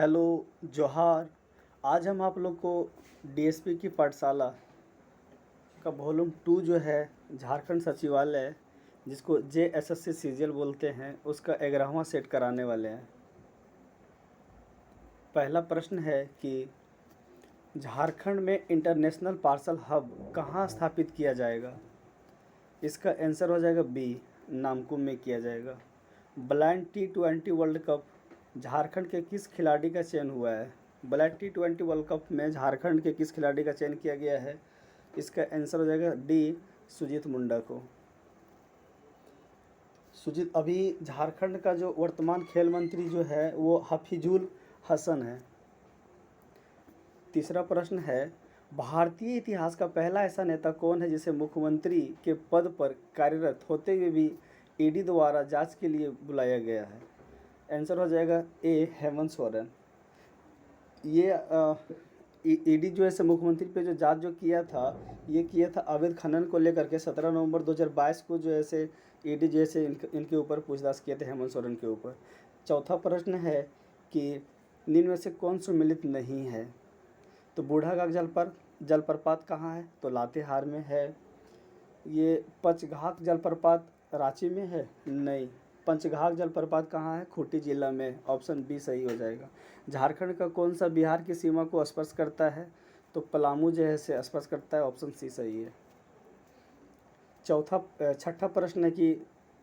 Hello, जोहार। आज हम आप लोग को डीएसपी की पाठशाला का वॉल्यूम 2 जो है झारखंड सचिवालय, जिसको जेएसएससी सीजीएल बोलते हैं, उसका 11वां सेट कराने वाले हैं। पहला प्रश्न है कि झारखंड में इंटरनेशनल पार्सल हब कहाँ स्थापित किया जाएगा? इसका आंसर हो जाएगा बी, नामकुम में किया जाएगा। Blind T20 world cup Jharkhand के किस खिलाड़ी का चयन हुआ है? ब्लाइंड T20 वर्ल्ड कप में झारखंड के किस खिलाड़ी का चयन किया गया है? इसका आंसर हो जाएगा डी, सुजीत मुंडा को। सुजीत अभी झारखंड का जो वर्तमान खेल मंत्री जो है वो हफीजुल हसन है। तीसरा प्रश्न है, भारतीय इतिहास का पहला ऐसा नेता कौन है जिसे मुख्यमंत्री के पद पर कार्यरत होते हुए भी ईडी द्वारा जांच के लिए बुलाया गया है? आंसर हो जाएगा ए, हेमंत सोरेन। ये ईडी जो है मुख्यमंत्री पे जो जांच जो किया था, ये किया था अवैध खनन को लेकर के। 17 नवंबर 2022 को जो है ईडी जो है इनके ऊपर पूछताछ किए थे, हेमंत सोरेन के ऊपर। चौथा प्रश्न है कि निम्न में से कौन सम्मिलित नहीं है? तो बूढ़ाघाट जलप्रपात कहाँ है? तो लातेहार में है। ये पंचघाघ जलप्रपात रांची में है? नहीं। पंचघाघ जलप्रपात कहाँ है? खूंटी जिला में। ऑप्शन बी सही हो जाएगा। झारखंड का कौन सा बिहार की सीमा को स्पर्श करता है? तो पलामू जो है से स्पर्श करता है। ऑप्शन सी सही है। छठा प्रश्न है कि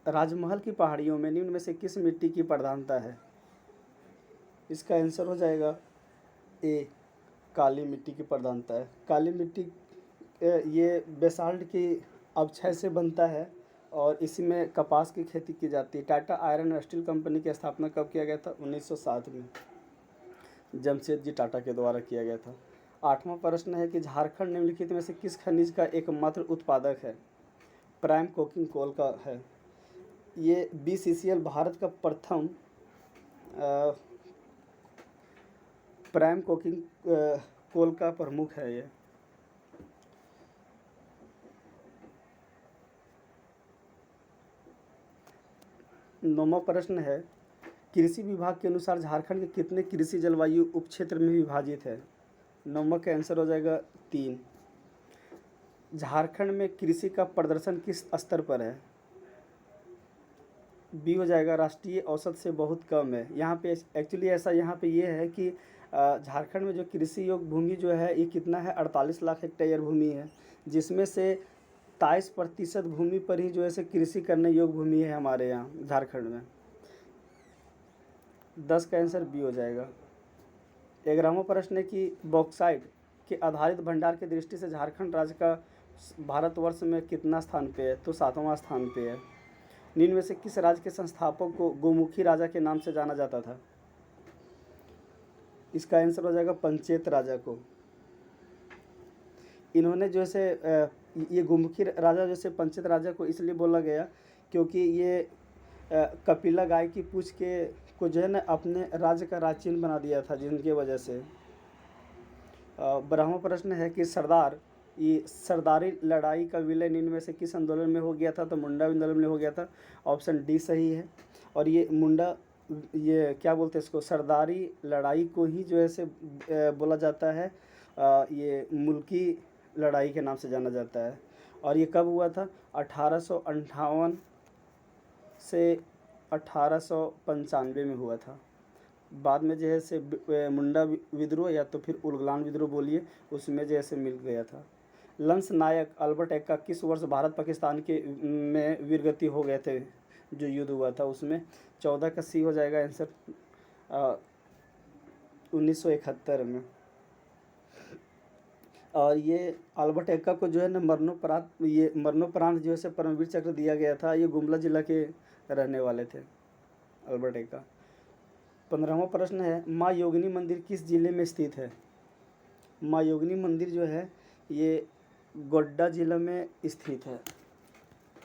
राजमहल की पहाड़ियों में निम्न में से किस मिट्टी की प्रधानता है? इसका आंसर हो जाएगा ए, काली मिट्टी की प्रधानता है। काली मिट्टी ये बेसाल्ट की अवक्षय से बनता है और इसी में कपास की खेती की जाती है। Tata iron and steel company की स्थापना कब किया गया था? 1907 में जमशेद जी टाटा के द्वारा किया गया था। आठवां प्रश्न है कि झारखंड निम्नलिखित में से किस खनिज का एकमात्र उत्पादक है? प्राइम कोकिंग कोल का है। ये बीसीसीएल भारत का प्रथम प्राइम कोकिंग कोल का प्रमुख है। ये नौवां प्रश्न है, कृषि विभाग के अनुसार झारखंड के कितने कृषि जलवायु उपक्षेत्र में विभाजित है? नौवां का आंसर हो जाएगा 3। झारखंड में कृषि का प्रदर्शन किस स्तर पर है? बी हो जाएगा, राष्ट्रीय औसत से बहुत कम है। यहाँ पे एक्चुअली ऐसा यहाँ पे ये है कि झारखंड में जो कृषि योग्य भूमि जो है ये कितना है? 48 लाख हेक्टेयर भूमि है, जिसमें से 23% भूमि पर ही जो है कृषि करने योग्य भूमि है हमारे यहाँ झारखंड में। 10 का आंसर बी हो जाएगा। 11वां प्रश्न है कि बॉक्साइट के आधारित भंडार की दृष्टि से झारखंड राज्य का भारतवर्ष में कितना स्थान पे है? तो 7वां स्थान पे है। निम्न में से किस राज्य के संस्थापक को गोमुखी राजा के नाम से जाना जाता था? इसका आंसर हो जाएगा पंचेत राजा को। इन्होंने जो है ये गोमुखी राजा जैसे पंचेत राजा को इसलिए बोला गया क्योंकि ये कपिला गाय की पूंछ के को जो है ना अपने राज्य का राजचिन्ह बना दिया था, जिनकी वजह से। 12वां प्रश्न है कि सरदारी लड़ाई का विलय निम्न में से किस आंदोलन में हो गया था? तो मुंडा आंदोलन में हो गया था। ऑप्शन डी सही है। और ये मुंडा, ये क्या बोलते हैं इसको, सरदारी लड़ाई को ही जो है बोला जाता है, ये मुल्की लड़ाई के नाम से जाना जाता है। और ये कब हुआ था? 1858 से 1895 में हुआ था। बाद में जो है मुंडा विद्रोह या तो फिर उलगलान विद्रोह बोलिए, उसमें जो है मिल गया था। लंस नायक अल्बर्ट एक्का किस वर्ष भारत पाकिस्तान के में वीरगति हो गए थे? जो युद्ध हुआ था उसमें। 14 का सी हो जाएगा आंसर, 1971 में। और ये अल्बर्ट एक्का को जो है ना मरणोपरांत जो है परमवीर चक्र दिया गया था। ये गुमला जिला के रहने वाले थे अल्बर्ट एक्का। 15वां प्रश्न है, माँ योगिनी मंदिर किस जिले में स्थित है? माँ योगिनी मंदिर जो है ये गोड्डा जिला में स्थित है।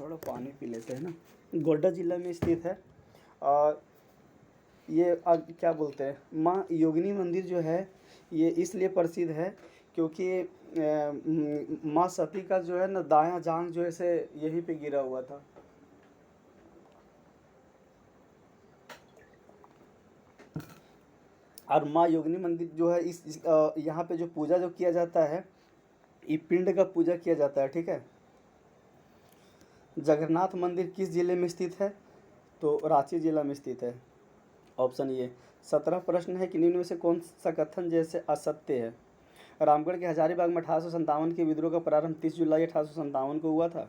थोड़ा पानी पी लेते हैं ना। गोड्डा जिला में स्थित है। और ये क्या बोलते हैं, माँ योगिनी मंदिर जो है ये इसलिए प्रसिद्ध है क्योंकि माँ सती का जो है ना दायां जांघ जो है यहीं पे गिरा हुआ था। और माँ योगिनी मंदिर जो है यहाँ पे जो पूजा जो किया जाता है, ये पिंड का पूजा किया जाता है, ठीक है। जगन्नाथ मंदिर किस जिले में स्थित है? तो रांची जिला में स्थित है, ऑप्शन ये। 17 प्रश्न है कि निम्न में से कौन सा कथन जैसे असत्य है? रामगढ़ के हजारीबाग में 1857 के विद्रोह का प्रारंभ 30 जुलाई 1857 को हुआ था।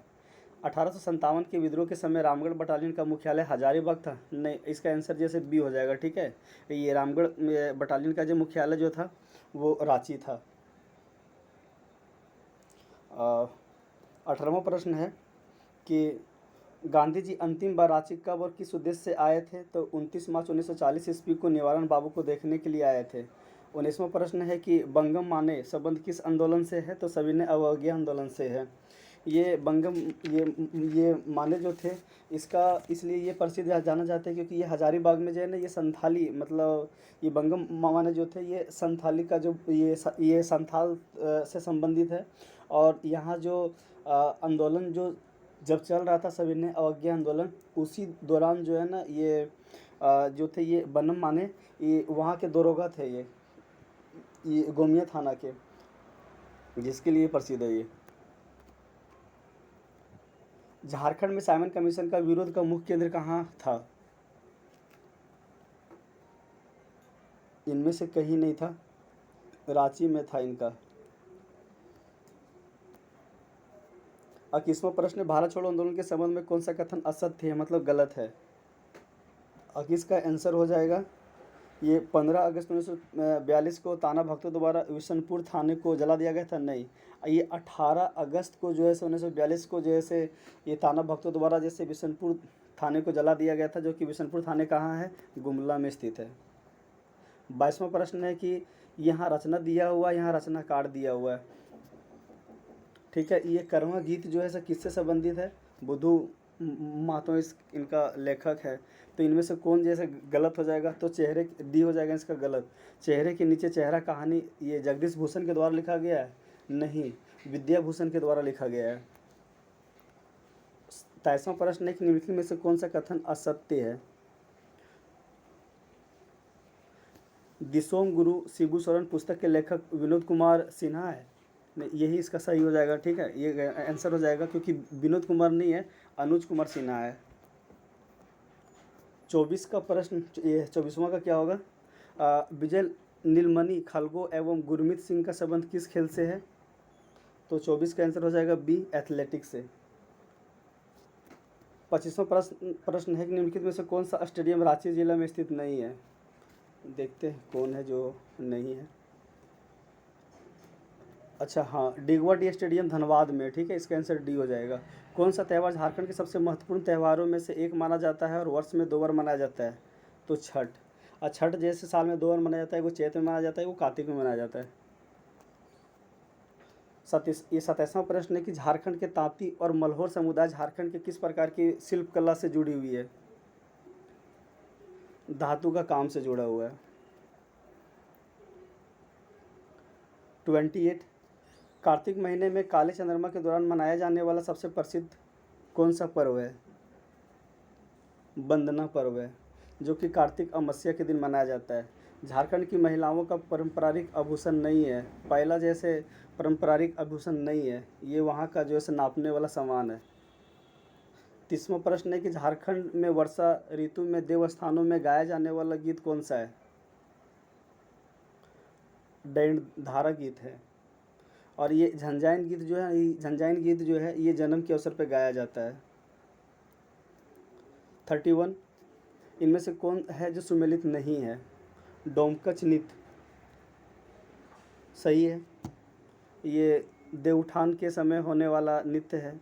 1857 के विद्रोह के समय रामगढ़ बटालियन का मुख्यालय हजारीबाग था? नहीं, इसका आंसर जैसे बी हो जाएगा, ठीक है। ये रामगढ़ बटालियन का जो मुख्यालय जो था वो रांची था। 18वां प्रश्न है कि गांधी जी अंतिम बार रांची कब और किस उद्देश्य से आए थे? तो 29 मार्च 1940 ईस्वी को निवारण बाबू को देखने के लिए आए थे। 19वां प्रश्न है कि बंगम माने संबंध किस आंदोलन से है? तो सविनय अवज्ञा आंदोलन से है। ये बंगम ये माने जो थे, इसका इसलिए ये प्रसिद्ध जाना जाता है क्योंकि ये हजारीबाग में जो है ना, ये संथाली मतलब ये बंगम माने जो थे ये संथाली का जो ये संथाल से संबंधित है। और यहाँ जो आंदोलन जो जब चल रहा था सविनय अवज्ञा आंदोलन, उसी दौरान जो है ना ये जो थे ये बनम माने ये वहाँ के दरोगा थे, ये गोमिया थाना के, जिसके लिए प्रसिद्ध है ये। झारखंड में साइमन कमीशन का विरोध का मुख्य केंद्र कहाँ था? इनमें से कहीं नहीं था, रांची में था इनका। 21वां प्रश्न, भारत छोड़ो आंदोलन के संबंध में कौन सा कथन असत्य है मतलब गलत है? 21 का आंसर हो जाएगा ये 15 अगस्त 1942 को ताना भक्तों द्वारा बिशनपुर थाने को जला दिया गया था? नहीं, ये 18 अगस्त को जो है 1942 को जैसे ये ताना भक्तों द्वारा जैसे बिशनपुर थाने को जला दिया गया था, जो कि बिशनपुर थाने कहाँ है? गुमला में स्थित है। 22वां प्रश्न है कि यहाँ रचना दिया हुआ, यहाँ रचना कार्ड दिया हुआ है, ठीक है। ये करवा गीत जो है सर किससे संबंधित है? बुद्धू महतो इनका लेखक है। तो इनमें से कौन जैसे गलत हो जाएगा? तो चेहरे डी हो जाएगा इसका गलत। चेहरे के नीचे चेहरा कहानी ये जगदीश भूषण के द्वारा लिखा गया है? नहीं, विद्याभूषण के द्वारा लिखा गया है। 23वां प्रश्न है कि निम्नलिखित में से कौन सा कथन असत्य है? दिसोम गुरु शिबू सोरेन पुस्तक के लेखक विनोद कुमार सिन्हा है? नहीं, यही इसका सही हो जाएगा, ठीक है। ये आंसर हो जाएगा क्योंकि विनोद कुमार नहीं है, अनुज कुमार सिन्हा है। 24 का प्रश्न, ये 24वां का क्या होगा? विजय नीलमणि खलगो एवं गुरमीत सिंह का संबंध किस खेल से है? तो 24 का आंसर हो जाएगा बी, एथलेटिक्स से। 25वां प्रश्न है कि निम्नलिखित में से कौन सा स्टेडियम रांची जिला में स्थित नहीं है? देखते हैं कौन है जो नहीं है। अच्छा हाँ, डिगवा डी स्टेडियम धनबाद में, ठीक है। इसका आंसर डी हो जाएगा। कौन सा त्यौहार झारखंड के सबसे महत्वपूर्ण त्योहारों में से एक माना जाता है और वर्ष में 2 बार मनाया जाता है? तो छठ। और छठ जैसे साल में 2 बार मनाया जाता है, वो चैत में मनाया जाता है, वो कार्तिक में मनाया जाता है। 27वां प्रश्न है कि झारखंड के तांती और मल्होर समुदाय झारखंड के किस प्रकार की शिल्प कला से जुड़ी हुई है? धातु का काम से जुड़ा हुआ है। 28, कार्तिक महीने में काले चंद्रमा के दौरान मनाया जाने वाला सबसे प्रसिद्ध कौन सा पर्व है? वंदना पर्व है, जो कि कार्तिक अमावस्या के दिन मनाया जाता है। झारखंड की महिलाओं का पारंपरिक आभूषण नहीं है, पहला जैसे पारंपरिक आभूषण नहीं है, ये वहाँ का जो है नापने वाला सामान है। 30वां प्रश्न है कि झारखंड में वर्षा ऋतु में देवस्थानों में गाया जाने वाला गीत कौन सा है? दैंड धारा गीत है। और ये झंझाइन गीत जो है, ये जन्म के अवसर पर गाया जाता है। 31, इनमें से कौन है जो सुमेलित नहीं है? डोमकच नृत्य सही है, ये देवउठान के समय होने वाला नृत्य है।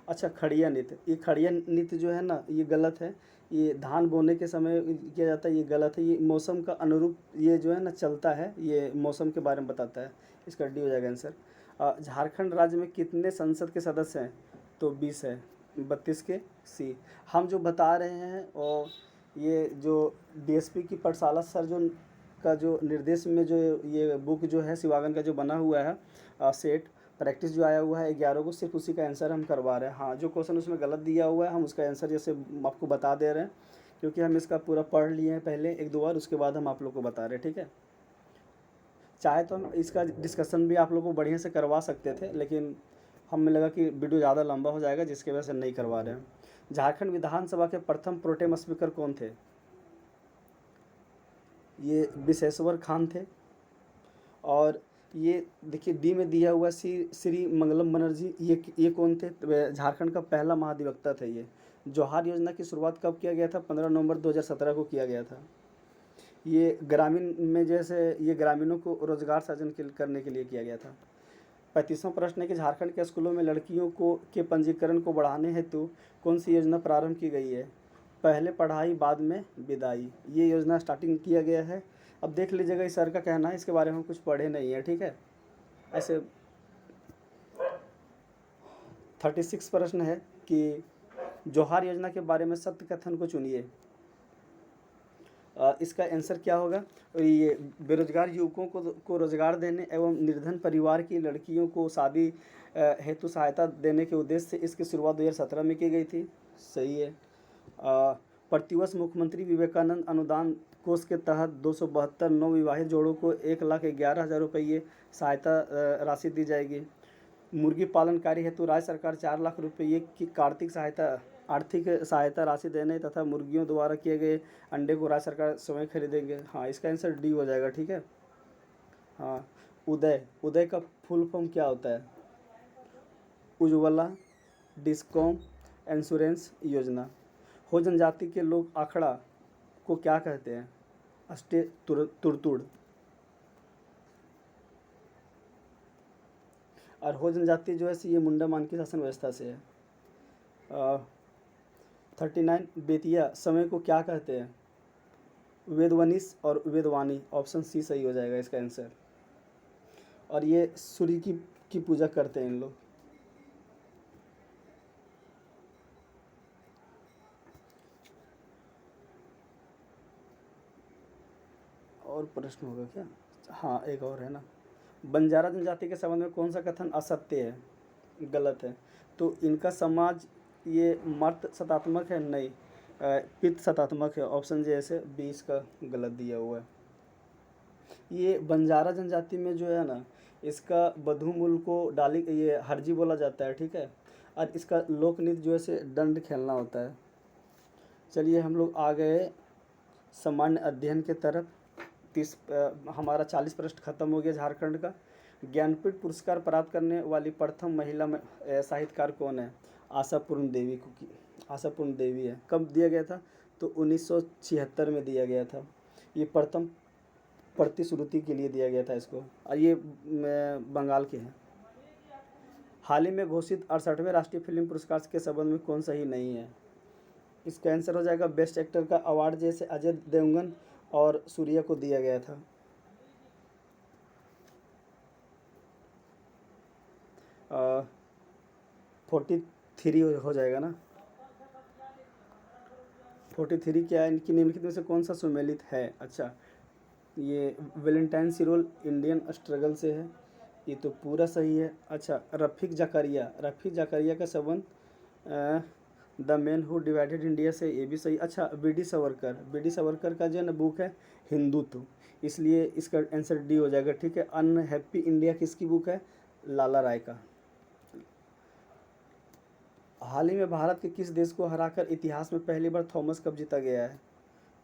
अच्छा, खड़िया नृत्य, ये खड़िया नृत्य जो है ना ये गलत है, ये धान बोने के समय किया जाता है, ये गलत है। ये मौसम का अनुरूप ये जो है ना चलता है, ये मौसम के बारे में बताता है। इसका डी हो जाएगा आंसर। झारखंड राज्य में कितने संसद के सदस्य हैं? तो 20 है, 32 के सी। हम जो बता रहे हैं और ये जो डीएसपी की पाठशाला सर जो का जो निर्देश में जो ये बुक जो है शिवागन का जो बना हुआ है सेट प्रैक्टिस जो आया हुआ है 11 को, सिर्फ उसी का आंसर हम करवा रहे हैं। हाँ, जो क्वेश्चन उसमें गलत दिया हुआ है हम उसका आंसर जैसे आपको बता दे रहे हैं, क्योंकि हम इसका पूरा पढ़ लिए हैं पहले 1-2 बार, उसके बाद हम आप लोग को बता रहे हैं, ठीक है। चाहे तो हम इसका डिस्कशन भी आप लोगों को बढ़िया से करवा सकते थे, लेकिन हमें लगा कि वीडियो ज़्यादा लंबा हो जाएगा, जिसकी वजह से नहीं करवा रहे हैं। झारखंड विधानसभा के प्रथम प्रोटेम स्पीकर कौन थे? ये विशेश्वर खान थे। और ये देखिए डी में दिया हुआ श्री मंगलम बनर्जी, ये कौन थे? झारखंड का पहला महाधिवक्ता थे ये। जौहर योजना की शुरुआत कब किया गया था? 15 नवंबर 2017 को किया गया था। ये ग्रामीण में जैसे ये ग्रामीणों को रोजगार सृजन करने के लिए किया गया था। 35वां प्रश्न है कि झारखंड के स्कूलों में लड़कियों को के पंजीकरण को बढ़ाने हेतु कौन सी योजना प्रारंभ की गई है? पहले पढ़ाई बाद में विदाई, ये योजना स्टार्टिंग किया गया है। अब देख लीजिएगा, इस सर का कहना है, इसके बारे में हम कुछ पढ़े नहीं है, ठीक है। ऐसे 36 प्रश्न है कि जौहर योजना के बारे में सत्य कथन को चुनिए। इसका आंसर क्या होगा? ये बेरोजगार युवकों को रोजगार देने एवं निर्धन परिवार की लड़कियों को शादी हेतु सहायता देने के उद्देश्य से इसकी शुरुआत 2017 में की गई थी। सही है। प्रतिवर्ष मुख्यमंत्री विवेकानंद अनुदान कोष के तहत 272 नवविवाहित जोड़ों को 1,11,000 रुपये सहायता राशि दी जाएगी। मुर्गी पालन कार्य हेतु राज्य सरकार 4 लाख रुपये की आर्थिक सहायता राशि देने तथा मुर्गियों द्वारा किए गए अंडे को राज्य सरकार स्वयं खरीदेंगे। हाँ, इसका आंसर डी हो जाएगा, ठीक है। हाँ, उदय का फुल फॉर्म क्या होता है? उज्ज्वला डिस्कॉम इंश्योरेंस योजना। हो जनजाति के लोग आखड़ा को क्या कहते हैं? अष्टे तुरतुड़। और हो जनजाति जो है ये मुंडा मान की शासन व्यवस्था से है। 39 बेतिया समय को क्या कहते हैं? वेदवनिस और वेदवानी, ऑप्शन सी सही हो जाएगा इसका आंसर। और ये सूर्य की पूजा करते हैं इन लोग। और प्रश्न होगा क्या? हाँ, एक और है ना। बंजारा जनजाति के संबंध में कौन सा कथन असत्य है, गलत है? तो इनका समाज ये मर्द सतात्मक है, नहीं पित्त सतात्मक है, ऑप्शन जैसे 20 का गलत दिया हुआ है। ये बंजारा जनजाति में जो है ना, इसका बधूमूल को डाली ये हरजी बोला जाता है, ठीक है। और इसका लोक नृत्य जो है से दंड खेलना होता है। चलिए हम लोग आ गए सामान्य अध्ययन के तरफ। हमारा 40 प्रश्न खत्म हो गया झारखंड का। ज्ञानपीठ पुरस्कार प्राप्त करने वाली प्रथम महिला साहित्यकार कौन है? आशापूर्ण देवी है। कब दिया गया था? तो 1976 में दिया गया था। ये प्रथम प्रतिश्रुति के लिए दिया गया था इसको, और ये बंगाल के हैं। हाल ही में घोषित 68वें राष्ट्रीय फिल्म पुरस्कार के संबंध में कौन सही नहीं है? इसका आंसर हो जाएगा बेस्ट एक्टर का अवार्ड जैसे अजय देवगन और सूर्या को दिया गया था। आ, 43 हो जाएगा ना। 43 क्या है? इनकी निम्नलिखित में से कौन सा सुमेलित है? अच्छा, ये वैलेंटाइन सिरोल इंडियन स्ट्रगल से है, ये तो पूरा सही है। अच्छा, रफ़ीक ज़कारिया का संबंध the man who divided India से, ये भी सही। अच्छा, बी डी सावरकर का जो है ना बुक है हिंदुत्व, इसलिए इसका आंसर डी हो जाएगा, ठीक है। अनहैप्पी इंडिया किसकी बुक है? लाला राय का। हाल ही में भारत के किस देश को हराकर इतिहास में पहली बार थॉमस कप जीता गया है?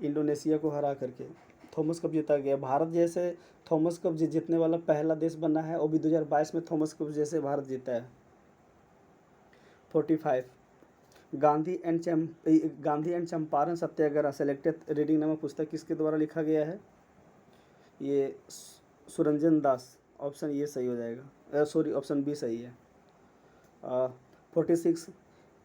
इंडोनेशिया को हरा करके थॉमस कप जीता गया। भारत जैसे थॉमस कप जीतने वाला पहला देश बना है, और भी 2022 में थॉमस कप जैसे भारत जीता है। 45 Gandhi and Champaran Satyagraha selected reading नामक पुस्तक किसके द्वारा लिखा गया है? ये सुरंजन दास, ऑप्शन ये सही हो जाएगा, सॉरी ऑप्शन बी सही है। 46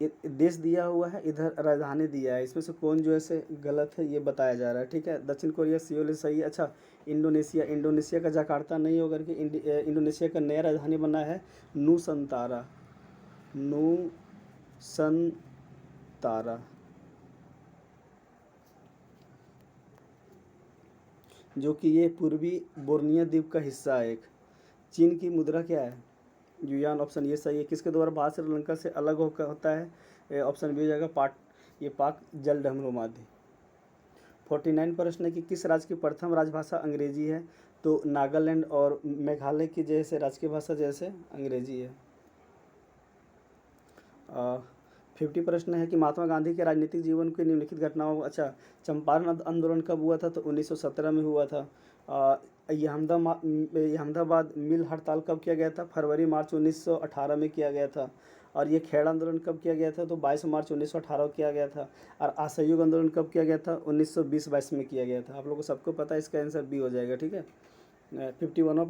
देश दिया हुआ है, इधर राजधानी दिया है, इसमें से कौन जो है से गलत है ये बताया जा रहा है, ठीक है। दक्षिण कोरिया सियोल सही है। अच्छा, इंडोनेशिया का जकार्ता नहीं होकर के इंडोनेशिया का नया राजधानी बना है नूसंतारा, जो कि ये पूर्वी बोर्नियो द्वीप का हिस्सा है एक। चीन की मुद्रा क्या है? युआन, ऑप्शन ये सही है। किसके द्वारा भारत श्रीलंका से अलग होकर होता है? ऑप्शन बी हो जाएगा पाक जलडमरू माध्य। 49 प्रश्न है कि किस राज्य की प्रथम राजभाषा अंग्रेजी है? तो नागालैंड और मेघालय की जैसे राजकीय भाषा जैसे अंग्रेजी है। 50 प्रश्न है कि महात्मा गांधी के राजनीतिक जीवन की निम्नलिखित घटनाओं, अच्छा, चंपारण आंदोलन कब हुआ था? तो 1917 में हुआ था। अहमदाबाद मिल हड़ताल कब किया गया था? फरवरी मार्च 1918 में किया गया था। और ये खेड़ आंदोलन कब किया गया था? तो 22 मार्च 1918 को किया गया था। और असहयोग आंदोलन कब किया गया था? 1920-22 में किया गया था। आप लोगों को सबको पता है, इसका आंसर बी हो जाएगा। ठीक है। 51वां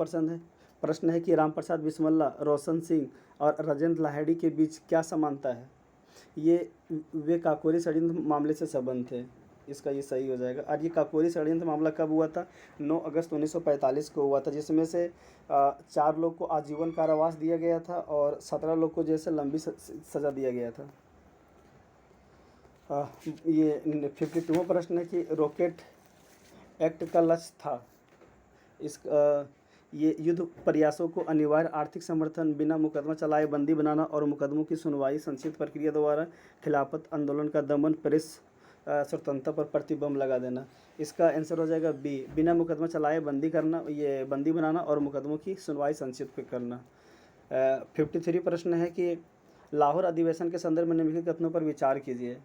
प्रश्न है कि राम प्रसाद बिस्मिल्ला, रोशन सिंह और राजेंद्र लाहिड़ी के बीच क्या समानता है? ये वे काकोरी षड्यंत्र मामले से संबंध थे। इसका ये सही हो जाएगा। और ये काकोरी षड्यंत्र मामला कब हुआ था? 9 अगस्त 1945 को हुआ था, जिसमें से 4 लोग को आजीवन कारावास दिया गया था और 17 लोग को जैसे लंबी सज़ा दिया गया था। ये 52वां प्रश्न है कि रॉकेट एक्ट का लक्ष्य था। ये युद्ध प्रयासों को अनिवार्य आर्थिक समर्थन, बिना मुकदमा चलाए बंदी बनाना और मुकदमों की सुनवाई, संक्षिप्त प्रक्रिया द्वारा खिलाफत आंदोलन का दमन, प्रेस स्वतंत्रता पर प्रतिबंध लगा देना। इसका आंसर हो जाएगा बी, बिना मुकदमा चलाए बंदी करना, ये बंदी बनाना और मुकदमों की सुनवाई संक्षिप्त करना। 53 प्रश्न है कि लाहौर अधिवेशन के संदर्भ में निम्नलिखित कथनों पर विचार कीजिए।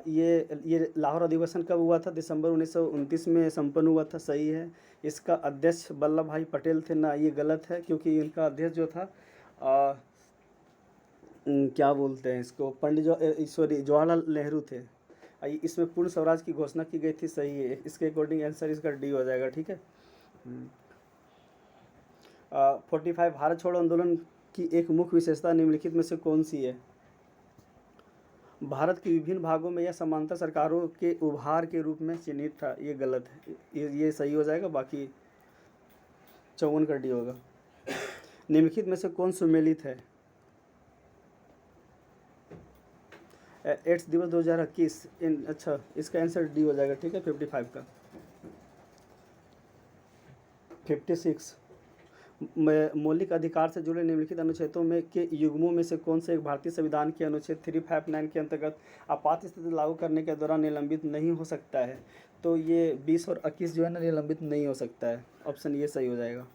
ये लाहौर अधिवेशन कब हुआ था? दिसंबर 1929 में संपन्न हुआ था। सही है। इसका अध्यक्ष वल्लभ भाई पटेल थे ना, ये गलत है, क्योंकि इनका अध्यक्ष जो था क्या बोलते हैं इसको, जवाहरलाल नेहरू थे। इसमें पूर्ण स्वराज की घोषणा की गई थी। सही है। इसके अकॉर्डिंग आंसर इसका डी हो जाएगा। ठीक है। 45 भारत छोड़ो आंदोलन की एक मुख्य विशेषता निम्नलिखित में से कौन सी है? भारत के विभिन्न भागों में यह समांतर सरकारों के उभार के रूप में चिन्हित था। ये गलत है। ये सही हो जाएगा। बाकी 54 का डी होगा। निम्नलिखित में से कौन सुमेलित है? एड्स दिवस 2021। अच्छा, इसका आंसर डी हो जाएगा। ठीक है। 55 का। 56 मौलिक अधिकार से जुड़े निम्नलिखित अनुच्छेदों में के युग्मों में से कौन से एक भारतीय संविधान के अनुच्छेद 359 के अंतर्गत आपात स्थिति लागू करने के दौरान निलंबित नहीं हो सकता है? तो ये 20 और 21 जो है ना, निलंबित नहीं हो सकता है। ऑप्शन ये सही हो जाएगा।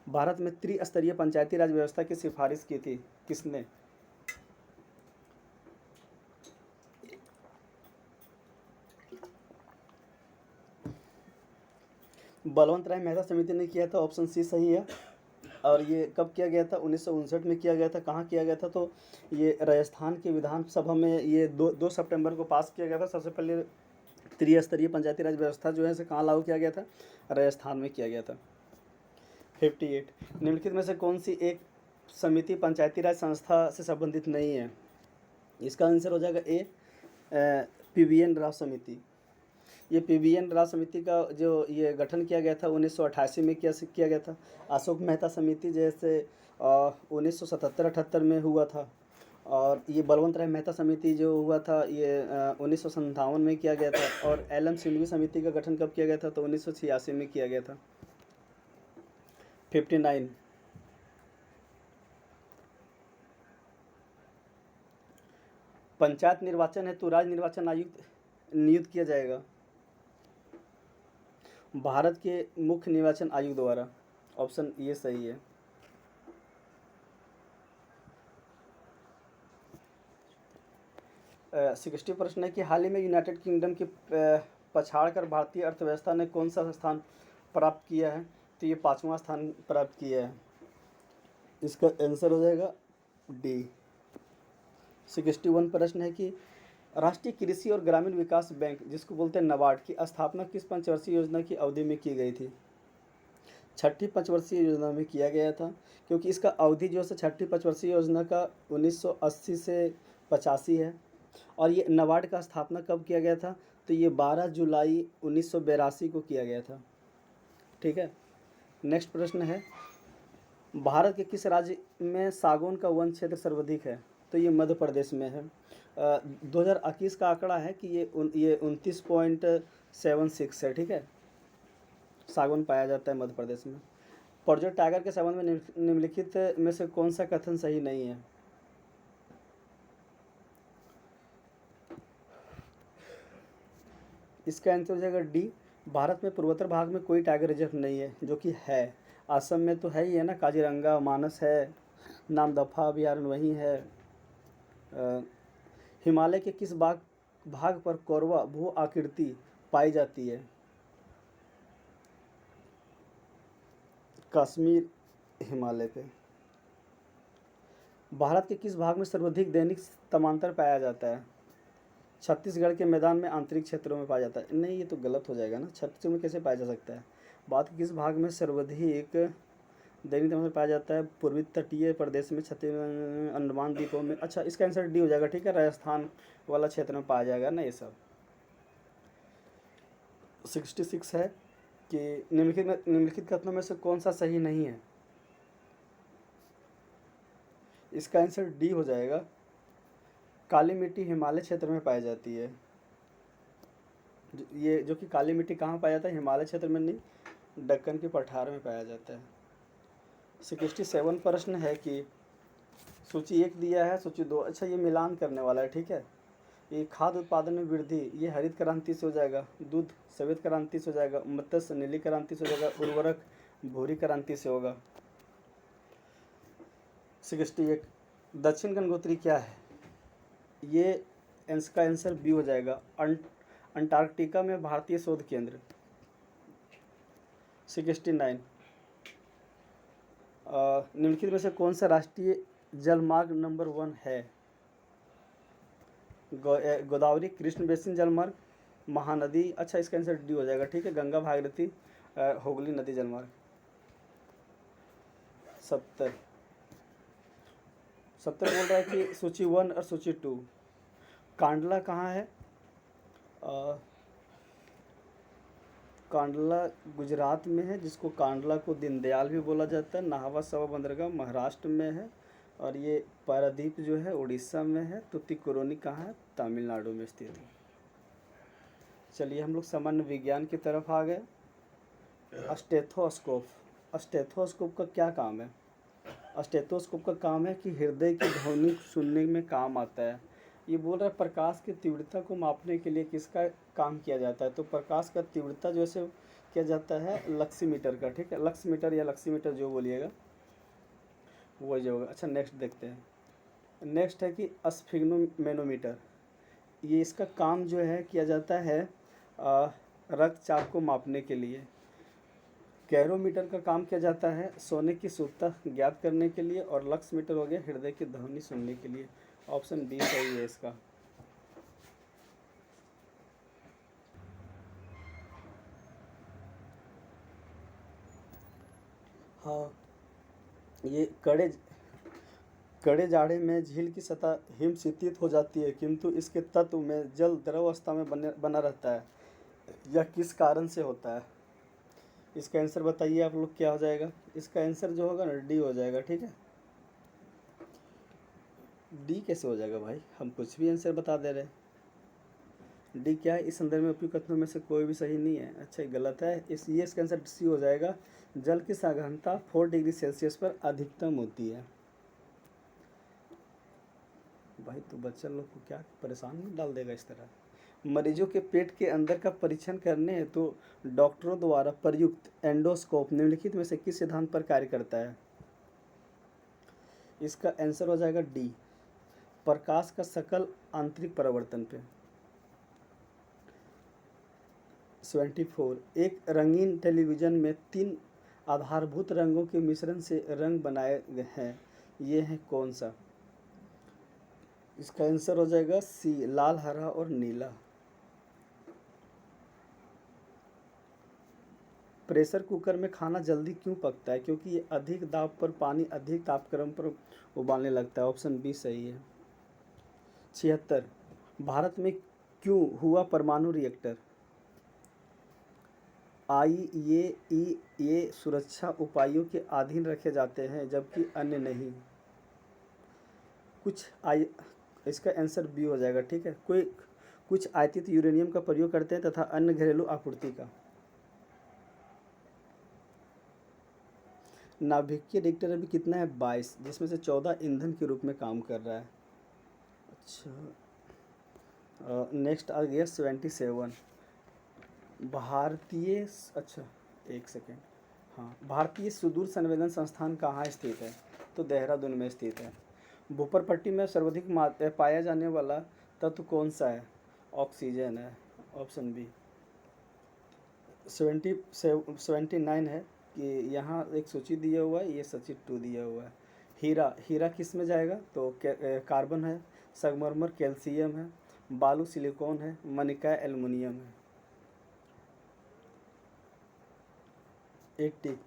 भारत में त्रिस्तरीय पंचायती राज व्यवस्था की सिफारिश की थी किसने? बलवंत राय मेहता समिति ने किया था। ऑप्शन सी सही है। और ये कब किया गया था? 1959 में किया गया था। कहाँ किया गया था? तो ये राजस्थान के विधानसभा में ये 2 सितंबर को पास किया गया था। सबसे पहले त्रिस्तरीय पंचायती राज व्यवस्था जो है इसे कहाँ लागू किया गया था? राजस्थान में किया गया था। 58 निम्नलिखित में से कौन सी एक समिति पंचायती राज संस्था से संबंधित नहीं है? इसका आंसर हो जाएगा ए, PVN राव समिति। ये PVN राव समिति का जो ये गठन किया गया था 1988 में किया गया था। अशोक मेहता समिति जैसे 1977-78 में हुआ था। और ये बलवंत राय मेहता समिति जो हुआ था ये 1957 में किया गया था। और LM सिंघवी समिति का गठन कब किया गया था? तो 1986 में किया गया था। 59 पंचायत निर्वाचन हेतु राज्य निर्वाचन आयुक्त नियुक्त किया जाएगा भारत के मुख्य निर्वाचन आयुक्त द्वारा। ऑप्शन ये सही है। सिक्सटी प्रश्न है कि हाल ही में यूनाइटेड किंगडम की पछाड़कर भारतीय अर्थव्यवस्था ने कौन सा स्थान प्राप्त किया है? तो ये 5वां स्थान प्राप्त किया है। इसका आंसर हो जाएगा डी। 61 प्रश्न है कि राष्ट्रीय कृषि और ग्रामीण विकास बैंक, जिसको बोलते हैं नाबार्ड, की स्थापना किस पंचवर्षीय योजना की अवधि में की गई थी? छठी पंचवर्षीय योजना में किया गया था, क्योंकि इसका अवधि जो है छठी पंचवर्षीय योजना का 1980 से 85 है। और ये नाबार्ड का स्थापना कब किया गया था? तो ये 12 जुलाई 1982 को किया गया था। ठीक है। नेक्स्ट प्रश्न है, भारत के किस राज्य में सागौन का वन क्षेत्र सर्वाधिक है? तो ये मध्य प्रदेश में है। 2021 का आंकड़ा है कि ये 29.76 है। ठीक है। सागौन पाया जाता है मध्य प्रदेश में। प्रोजेक्ट टाइगर के संबंध में निम्नलिखित में से कौन सा कथन सही नहीं है? इसका आंसर हो जाएगा डी। भारत में पूर्वोत्तर भाग में कोई टाइगर रिजर्व नहीं है, जो कि है असम में तो है ही है ना, काजीरंगा मानस है, नामदफा अभयारण्य वहीं है। हिमालय के किस भाग पर कोरवा भू आकृति पाई जाती है? कश्मीर हिमालय पे। भारत के किस भाग में सर्वाधिक दैनिक तापांतर पाया जाता है? छत्तीसगढ़ के मैदान में आंतरिक क्षेत्रों में पाया जाता है। नहीं, ये तो गलत हो जाएगा ना, छत्तीसगढ़ में कैसे पाया जा सकता है? भारत के किस भाग में सर्वाधिक दैनिक तापमान पाया जाता है? पूर्वी तटीय प्रदेश में, छत्तीसगढ़, अंडमान द्वीपों में। अच्छा, इसका आंसर डी हो जाएगा, ठीक है, राजस्थान वाला क्षेत्र में पाया जाएगा ना ये सब। 66 है कि निम्नलिखित कथनों में से कौन सा सही नहीं है? इसका आंसर डी हो जाएगा, काली मिट्टी हिमालय क्षेत्र में पाई जाती है। ये जो कि काली मिट्टी कहाँ पाया जाता है? हिमालय क्षेत्र में नहीं, दक्कन के पठार में पाया जाता है। 67 प्रश्न है कि सूची 1 दिया है, सूची 2। अच्छा, ये मिलान करने वाला है, ठीक है। ये खाद्य उत्पादन में वृद्धि, ये हरित क्रांति से हो जाएगा। दूध श्वेत क्रांति से हो जाएगा। मत्स्य नीली क्रांति से हो जाएगा। उर्वरक भूरी क्रांति से होगा। 61 दक्षिण गंगोत्री क्या है? ये इसका आंसर बी हो जाएगा, अंटार्कटिका में भारतीय शोध केंद्र। 69 निम्नलिखित में से कौन सा राष्ट्रीय जलमार्ग नंबर 1 है? गोदावरी कृष्ण बेसिन जलमार्ग, महानदी। अच्छा, इसका आंसर डी हो जाएगा, ठीक है, गंगा भागीरथी हुगली नदी जलमार्ग। 70 बोल रहा है कि सूची 1 और सूची 2। कांडला कहाँ है? कांडला गुजरात में है, जिसको कांडला को दीनदयाल भी बोला जाता है। नाहवा सवा बंदरगाह महाराष्ट्र में है, और ये पारादीप जो है उड़ीसा में है। तुतिकोरिन कहाँ है? तमिलनाडु में स्थित है। चलिए हम लोग सामान्य विज्ञान की तरफ आ गए। स्टेथोस्कोप का क्या काम है? स्टेथोस्कोप का काम है कि हृदय की ध्वनि सुनने में काम आता है। ये बोल रहा है प्रकाश की तीव्रता को मापने के लिए किसका काम किया जाता है? तो प्रकाश का तीव्रता जो है किया जाता है लक्सीमीटर का, ठीक है, लक्समीटर या लक्सीमीटर जो बोलिएगा वो जो होगा। अच्छा, नेक्स्ट देखते हैं। नेक्स्ट है कि स्फिग्नोमेनोमीटर। ये इसका काम जो है किया जाता है रक्तचाप को मापने के लिए। कैरोमीटर का काम किया जाता है सोने की शुद्धता ज्ञात करने के लिए, और लक्स मीटर हो गया हृदय की ध्वनि सुनने के लिए। ऑप्शन बी सही है इसका। हाँ, ये कड़े जाड़े में झील की सतह हिमशीतित हो जाती है, किंतु इसके तत्व में जल द्रव अवस्था में बना रहता है। यह किस कारण से होता है? इसका आंसर बताइए आप लोग, क्या हो जाएगा? इसका आंसर जो होगा ना डी हो जाएगा, ठीक है। डी कैसे हो जाएगा भाई? हम कुछ भी आंसर बता दे रहे हैं। डी क्या है? इस संदर्भ में उपयुक्त कथनों में से कोई भी सही नहीं है। अच्छा, गलत है। इसका आंसर सी हो जाएगा। जल की साघनता 4 डिग्री सेल्सियस पर अधिकतम होती है। भाई तो बच्चा लोग को क्या परेशान में डाल देगा इस तरह? मरीजों के पेट के अंदर का परीक्षण करने हेतु तो डॉक्टरों द्वारा प्रयुक्त एंडोस्कोप निम्नलिखित में से किस सिद्धांत पर कार्य करता है? इसका आंसर हो जाएगा डी, प्रकाश का सकल आंतरिक परावर्तन पे। 74 एक रंगीन टेलीविज़न में 3 आधारभूत रंगों के मिश्रण से रंग बनाए गए हैं, ये है कौन सा? इसका आंसर हो जाएगा सी, लाल, हरा और नीला। प्रेशर कुकर में खाना जल्दी क्यों पकता है? क्योंकि ये अधिक दाब पर पानी अधिक तापक्रम पर उबालने लगता है। ऑप्शन बी सही है। 76 भारत में क्यों हुआ परमाणु रिएक्टर? IAEA सुरक्षा उपायों के अधीन रखे जाते हैं, जबकि अन्य नहीं। इसका आंसर बी हो जाएगा, ठीक है। कुछ आयातित यूरेनियम का प्रयोग करते हैं तथा अन्य घरेलू आपूर्ति का। नाभिकीय रिएक्टर अभी कितना है? 22, जिसमें से 14 ईंधन के रूप में काम कर रहा है। अच्छा, नेक्स्ट आ गया 77 भारतीय अच्छा, एक सेकेंड। हाँ, भारतीय सुदूर संवेदन संस्थान कहाँ स्थित है? तो देहरादून में स्थित है। भूपर पट्टी में सर्वाधिक पाया जाने वाला तत्व कौन सा है? ऑक्सीजन है, ऑप्शन बी। 79 है कि यहाँ एक सूची दिया हुआ है, ये सूची 2 दिया हुआ है। हीरा, हीरा किस में जाएगा? तो कार्बन है, संगमरमर कैल्शियम है, बालू सिलिकॉन है, मनिका एल्युमिनियम है। 80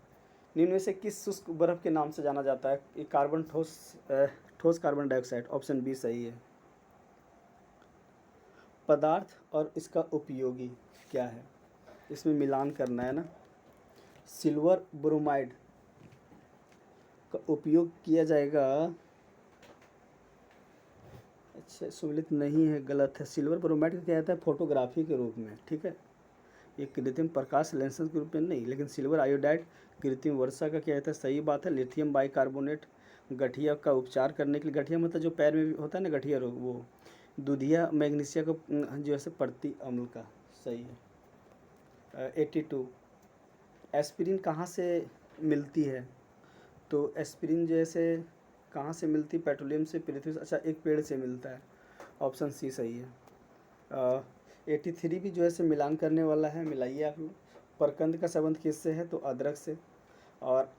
निम्न में से किस शुष्क बर्फ के नाम से जाना जाता है? ये कार्बन ठोस कार्बन डाइऑक्साइड, ऑप्शन बी सही है। पदार्थ और इसका उपयोगी क्या है? इसमें मिलान करना है ना। सिल्वर ब्रोमाइड का उपयोग किया जाएगा, अच्छा सुमिलित नहीं है, गलत है। सिल्वर ब्रोमाइड का क्या कहता है? फोटोग्राफी के रूप में, ठीक है। ये कृत्रिम प्रकाश लेंसेज के रूप में नहीं, लेकिन सिल्वर आयोडाइड कृत्रिम वर्षा का क्या कहता है? सही बात है। लिथियम बाइकार्बोनेट गठिया का उपचार करने के लिए, गठिया मतलब जो पैर में होता है ना गठिया रोग, वो दूधिया मैग्नीशिया का जो है प्रति अम्ल का, सही है। 82 एस्पिरिन कहाँ से मिलती है? तो एस्पिरिन जैसे कहाँ से मिलती? पेट्रोलियम से, पृथ्वी से, अच्छा एक पेड़ से मिलता है, ऑप्शन सी सही है। 83 भी जो है से मिलान करने वाला है, मिलाइए आप लोग। परकंद का संबंध किससे है? तो अदरक से। और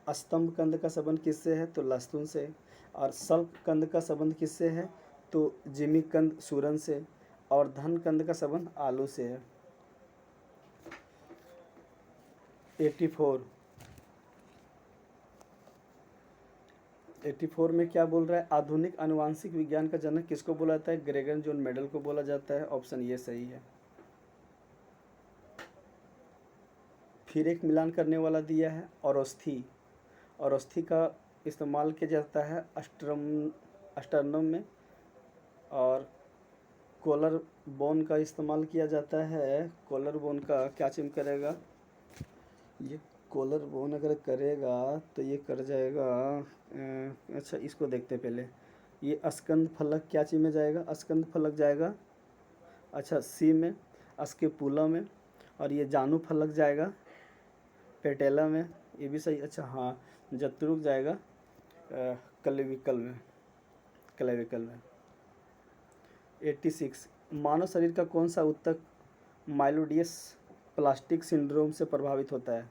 स्तंभ कंद का संबंध किससे है? तो लहसुन से। और सल्प कंद का संबंध किससे है? तो जिमी कंद सूरन से। और धन कंद का संबंध आलू से है। 84 में क्या बोल रहा है? आधुनिक आनुवांशिक विज्ञान का जनक किसको बोला जाता है? ग्रेगर जॉन मेडल को बोला जाता है, ऑप्शन ये सही है। फिर एक मिलान करने वाला दिया है औरस्थी। औरस्थी का इस्तेमाल किया जाता है अस्टर्नम में। और कॉलर बोन का इस्तेमाल किया जाता है। कॉलर बोन का क्या चिम करेगा? ये कॉलर बोन अगर करेगा तो ये कर जाएगा, अच्छा इसको देखते पहले। ये अस्कंद फलक क्या चीज़ में जाएगा? अस्कंद फलक जाएगा, अच्छा सी में, अस्केपुला में। और ये जानू फलक जाएगा पेटेला में, ये भी सही। अच्छा हाँ, जत्रुक जाएगा क्लेविकल में, क्लेविकल में। 86 मानव शरीर का कौन सा ऊतक माइलोडियस प्लास्टिक सिंड्रोम से प्रभावित होता है?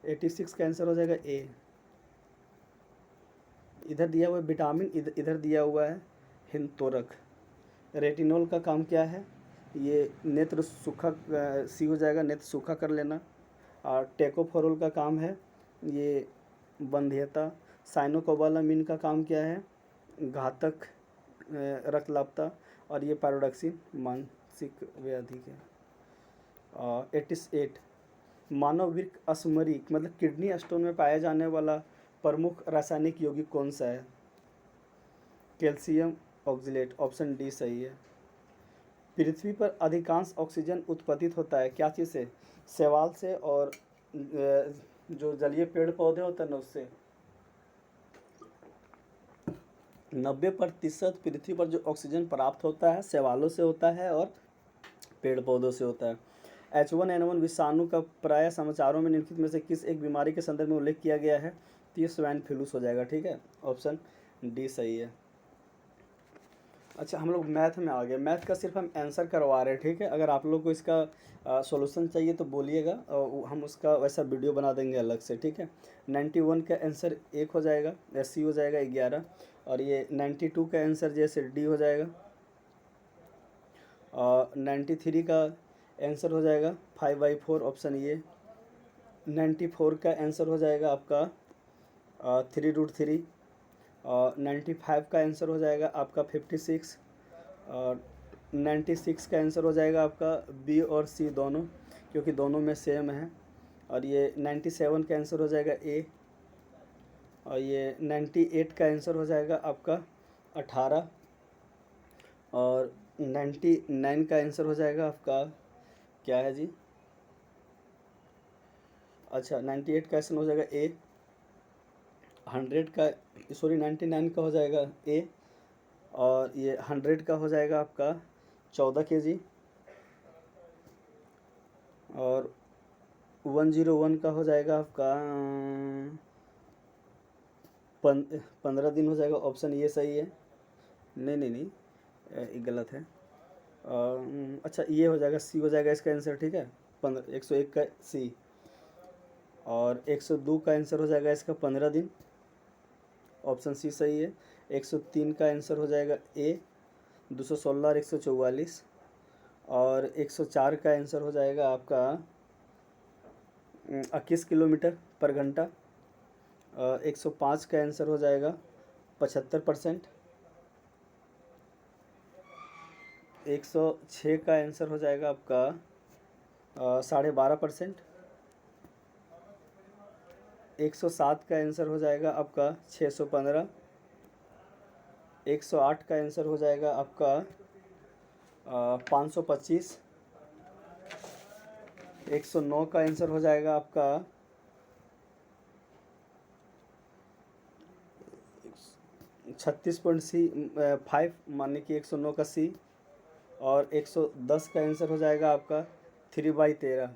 86 का आंसर हो जाएगा ए। इधर दिया हुआ है विटामिन, इधर दिया हुआ है हिंदतोरक। रेटिनॉल का काम क्या है? ये नेत्र सूखा, सी हो जाएगा, नेत्र सूखा कर लेना। और टेकोफोरोल का काम है ये बंध्यता। साइनोकोबालामिन का काम क्या है? घातक रक्तलापता। और ये पैरोडक्सिन मानसिक व्याधि के। 88 मानव वृक्क अस्मरी मतलब किडनी स्टोन में पाया जाने वाला प्रमुख रासायनिक यौगिक कौन सा है? कैल्शियम ऑक्जेलेट, ऑप्शन डी सही है। पृथ्वी पर अधिकांश ऑक्सीजन उत्पादित होता है क्या चीज़ से? शैवाल से और जो जलीय पेड़ पौधे होते हैं ना उससे। 90% पृथ्वी पर जो ऑक्सीजन प्राप्त होता है शैवालों से होता है और पेड़ पौधों से होता है। H1N1 विषाणु का प्रायः समाचारों में निम्नलिखित में से किस एक बीमारी के संदर्भ में उल्लेख किया गया है? तो ये स्वाइन फ्लू हो जाएगा, ठीक है, ऑप्शन डी सही है। अच्छा हम लोग मैथ में आ गए। मैथ का सिर्फ हम आंसर करवा रहे हैं, ठीक है। अगर आप लोग को इसका सॉल्यूशन चाहिए तो बोलिएगा और हम उसका वैसा वीडियो बना देंगे अलग से, ठीक है। 91 का आंसर 1 हो जाएगा, सी हो जाएगा 11। और ये 92 का आंसर जैसे डी हो जाएगा। और 93 का आंसर हो जाएगा 5/4, ऑप्शन ये। 94 का आंसर हो जाएगा आपका 3√3। और 95 का आंसर हो जाएगा आपका 56। और 96 का आंसर हो जाएगा आपका बी और सी दोनों, क्योंकि दोनों में सेम है। और ये 97 का आंसर हो जाएगा ए। और ये 98 का आंसर हो जाएगा आपका 18। और 99 का आंसर हो जाएगा आपका क्या है जी? अच्छा 98 का आंसर हो जाएगा ए। 100 का, सॉरी 99 का हो जाएगा ए। और ये 100 का हो जाएगा आपका 14 kg। और 101 का हो जाएगा आपका 15 दिन हो जाएगा। ऑप्शन ये सही है। नहीं नहीं नहीं, ये गलत है। अच्छा ये हो जाएगा, सी हो जाएगा इसका आंसर, ठीक है। 101 का सी। और 102 का आंसर हो जाएगा इसका 15 दिन। ऑप्शन सी सही है। 103 का आंसर हो जाएगा ए, 216 और 144। और 104 का आंसर हो जाएगा आपका 21 किलोमीटर पर घंटा। 105 का आंसर हो जाएगा 75%। 106 का आंसर हो जाएगा आपका 12.5%। 107 का आंसर हो जाएगा आपका 615। 108 का आंसर हो जाएगा आपका 525। 109 का आंसर हो जाएगा आपका 36.5 माने कि 109 का सी। और 110 का आंसर हो जाएगा आपका 3/13।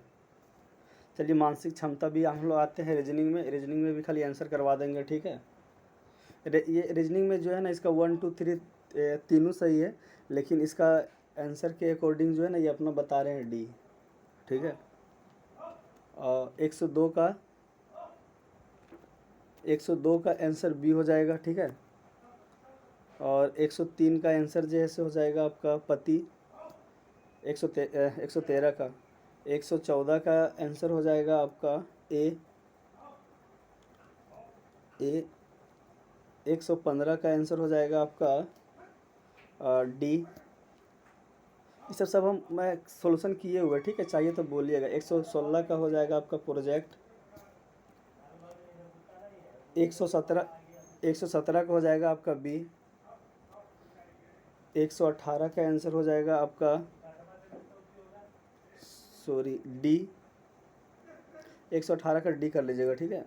चलिए मानसिक क्षमता भी हम लोग आते हैं रीजनिंग में। रीजनिंग में भी खाली आंसर करवा देंगे, ठीक है। ये रीजनिंग में जो है ना, इसका 1 2 3 तीनों सही है, लेकिन इसका आंसर के अकॉर्डिंग जो है ना, ये अपना बता रहे हैं डी, ठीक है। 102 का 102 का आंसर बी हो जाएगा, ठीक है। और 103 का आंसर जैसे हो जाएगा आपका पति। 113 का 114 का आंसर हो जाएगा आपका ए। 115 का आंसर हो जाएगा आपका डी। ये सब मैं सॉल्यूशन किए हुए, ठीक है, चाहिए तो बोलिएगा। 116 का हो जाएगा आपका प्रोजेक्ट। 117 का हो जाएगा आपका बी। 118 का आंसर हो जाएगा आपका डी। 118 का डी कर लीजिएगा, ठीक है।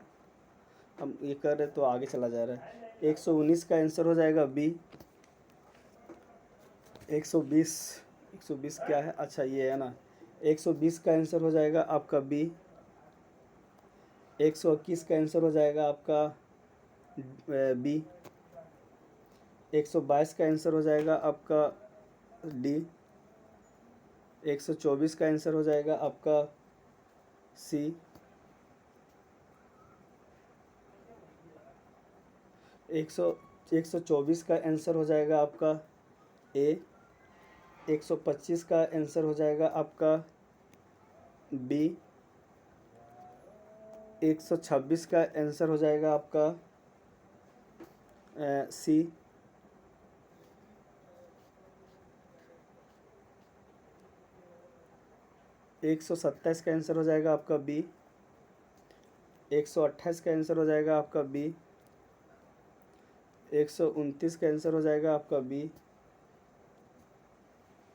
हम ये कर रहे तो आगे चला जा रहा है। 119 का आंसर हो जाएगा बी। 120 क्या है, अच्छा ये है ना। 120 का आंसर हो जाएगा आपका बी। 121 का आंसर हो जाएगा आपका बी। 122 का आंसर हो जाएगा आपका डी। 124 का आंसर हो जाएगा आपका सी। 124 का आंसर हो जाएगा आपका ए। 125 का आंसर हो जाएगा आपका बी। 126 का आंसर हो जाएगा आपका सी। 127 का आंसर हो जाएगा आपका बी। 128 का आंसर हो जाएगा आपका बी। 129 का आंसर हो जाएगा आपका बी।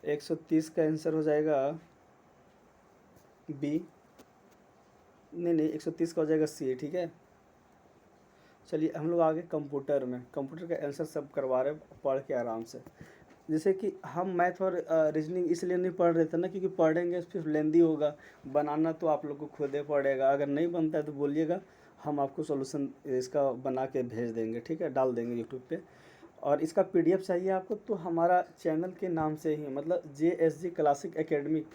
130 का आंसर हो जाएगा बी। नहीं 130 का हो जाएगा सी, ठीक है। चलिए हम लोग आगे कंप्यूटर का आंसर सब करवा रहे हैं, पढ़ के आराम से। जैसे कि हम मैथ और रीजनिंग इसलिए नहीं पढ़ रहे थे ना, क्योंकि पढ़ेंगे फिर लेंदी होगा, बनाना तो आप लोग को खुद ही पड़ेगा। अगर नहीं बनता है तो बोलिएगा, हम आपको सॉल्यूशन इसका बना के भेज देंगे, ठीक है, डाल देंगे यूट्यूब पे। और इसका पीडीएफ चाहिए आपको तो हमारा चैनल के नाम से ही, मतलब JSG क्लासिक एकेडमिक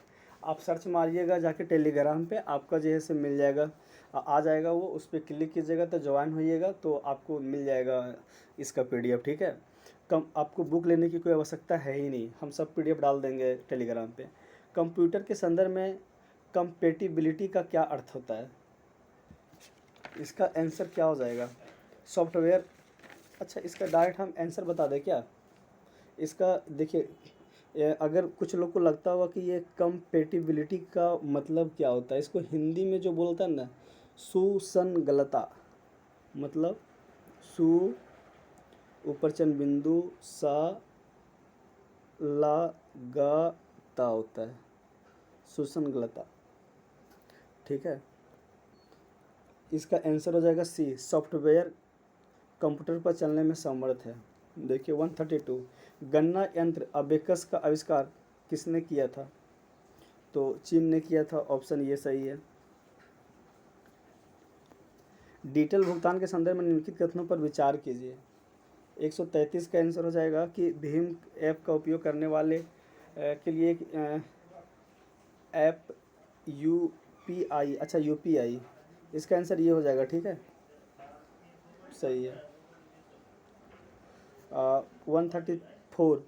आप सर्च मारिएगा जाके टेलीग्राम पे, आपका जैसे मिल जाएगा, आ जाएगा वो, उस पर क्लिक कीजिएगा तो ज्वाइन होइएगा तो आपको मिल जाएगा इसका पीडीएफ, ठीक है। आपको बुक लेने की कोई आवश्यकता है ही नहीं, हम सब पीडीएफ डाल देंगे टेलीग्राम पे। कंप्यूटर के संदर्भ में कंपेटिबिलिटी का क्या अर्थ होता है, इसका आंसर क्या हो जाएगा? सॉफ्टवेयर। अच्छा इसका डायरेक्ट हम आंसर बता दें क्या? इसका देखिए, अगर कुछ लोग को लगता होगा कि ये कंपेटिबिलिटी का मतलब क्या होता है, इसको हिंदी में जो बोलता है ना, सुसंगतता, मतलब सु ऊपर चंद बिंदु सा ला गा ता होता है, सुसंगतता, ठीक है। इसका आंसर हो जाएगा सी, सॉफ्टवेयर कंप्यूटर पर चलने में समर्थ है। देखिए 132, गणना यंत्र अबेकस का आविष्कार किसने किया था? तो चीन ने किया था, ऑप्शन ये सही है। डिजिटल भुगतान के संदर्भ में निम्नलिखित कथनों पर विचार कीजिए। 133 का आंसर हो जाएगा कि भीम ऐप का उपयोग करने वाले के लिए एक ऐप यूपीआई, अच्छा यूपीआई, इसका आंसर ये हो जाएगा, ठीक है, सही है। 134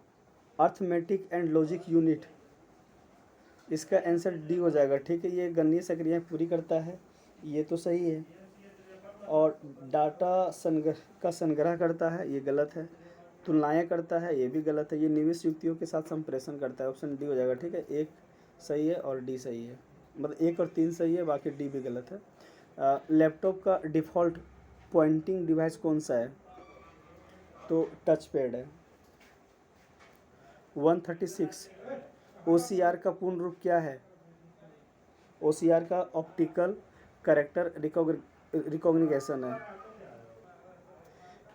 अर्थमेटिक एंड लॉजिक यूनिट, इसका आंसर डी हो जाएगा, ठीक है, ये गणनीय सक्रियाएं पूरी करता है, ये तो सही है। और डाटा संग्रह करता है, ये गलत है। तुलनाएं करता है, ये भी गलत है। ये निविष्ट युक्तियों के साथ संप्रेषण करता है, ऑप्शन डी हो जाएगा, ठीक है। एक सही है और डी सही है, मतलब 1 और 3 सही है, बाकी डी भी गलत है। लैपटॉप का डिफ़ॉल्ट पॉइंटिंग डिवाइस कौन सा है? तो टच पैड है। 136 OCR का पूर्ण रूप क्या है? OCR का ऑप्टिकल कैरेक्टर रिकॉग्निशन है।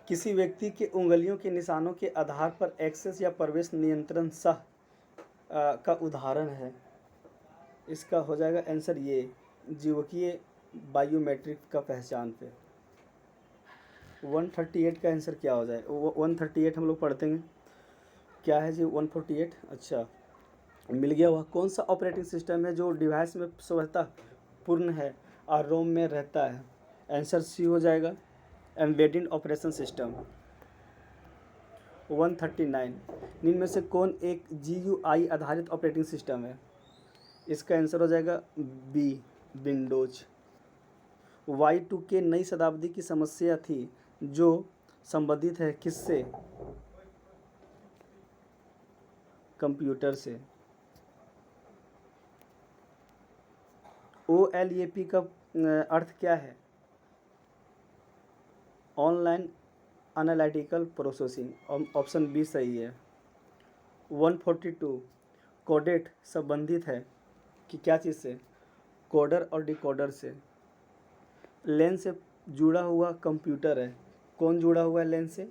किसी व्यक्ति के उंगलियों के निशानों के आधार पर एक्सेस या प्रवेश नियंत्रण सह का उदाहरण है। इसका हो जाएगा आंसर ये, जीवकीय बायोमेट्रिक का पहचान पे। 138 का आंसर क्या हो जाए? 138 हम लोग पढ़ते हैं, क्या है जी 148? अच्छा, मिल गया। वह कौन सा ऑपरेटिंग सिस्टम है जो डिवाइस में स्वतः पूर्ण है और रोम में रहता है? आंसर सी हो जाएगा, एम्बेडेड ऑपरेशन सिस्टम। 139 निम्न में से कौन एक GUI आधारित ऑपरेटिंग सिस्टम है? इसका आंसर हो जाएगा बी, विंडोज। Y2K नई शताब्दी की समस्या थी जो संबंधित है किससे? कंप्यूटर से। OLAP का अर्थ क्या है? Online analytical processing, option B सही है। 142 कोडेट संबंधित है कि क्या चीज़ से? कोडर और डिकोडर से। लेन से जुड़ा हुआ कंप्यूटर है, कौन जुड़ा हुआ है लेन से?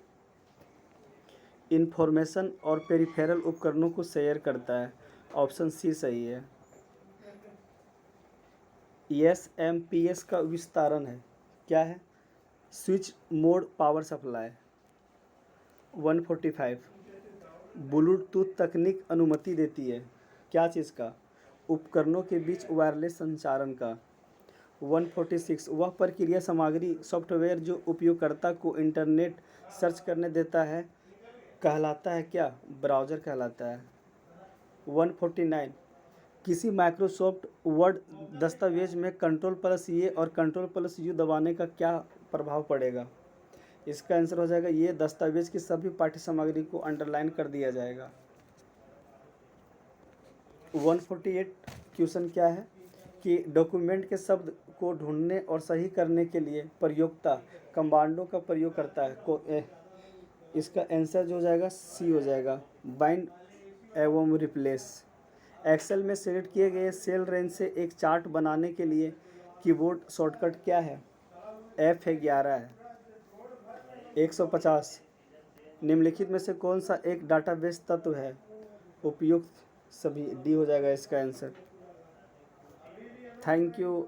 इंफॉर्मेशन और पेरिफेरल उपकरणों को शेयर करता है, ऑप्शन सी सही है। SMPS का विस्तारण है, क्या है? Switch mode power supply. 145 Bluetooth तकनीक अनुमति देती है, क्या चीज़ का? उपकरणों के बीच वायरलेस संचारण का। 146 वह प्रक्रिया सामग्री सॉफ्टवेयर जो उपयोगकर्ता को इंटरनेट सर्च करने देता है कहलाता है क्या? ब्राउज़र कहलाता है। 149 किसी माइक्रोसॉफ्ट वर्ड दस्तावेज में Ctrl+A और Ctrl+U दबाने का क्या प्रभाव पड़ेगा? इसका आंसर हो जाएगा ये, दस्तावेज की सभी पाठ्य सामग्री को अंडरलाइन कर दिया जाएगा। 148 क्वेश्चन क्या है कि डॉक्यूमेंट के शब्द को ढूंढने और सही करने के लिए प्रयोक्ता कमांडों का प्रयोग करता है। इसका आंसर जो हो जाएगा सी हो जाएगा, बाइंड एवं रिप्लेस। एक्सेल में सेलेक्ट किए गए सेल रेंज से एक चार्ट बनाने के लिए कीबोर्ड शॉर्टकट क्या है? F11 है। 150 निम्नलिखित में से कौन सा एक डाटाबेस तत्व है? उपयुक्त सभी, डी हो जाएगा इसका आंसर। Thank you.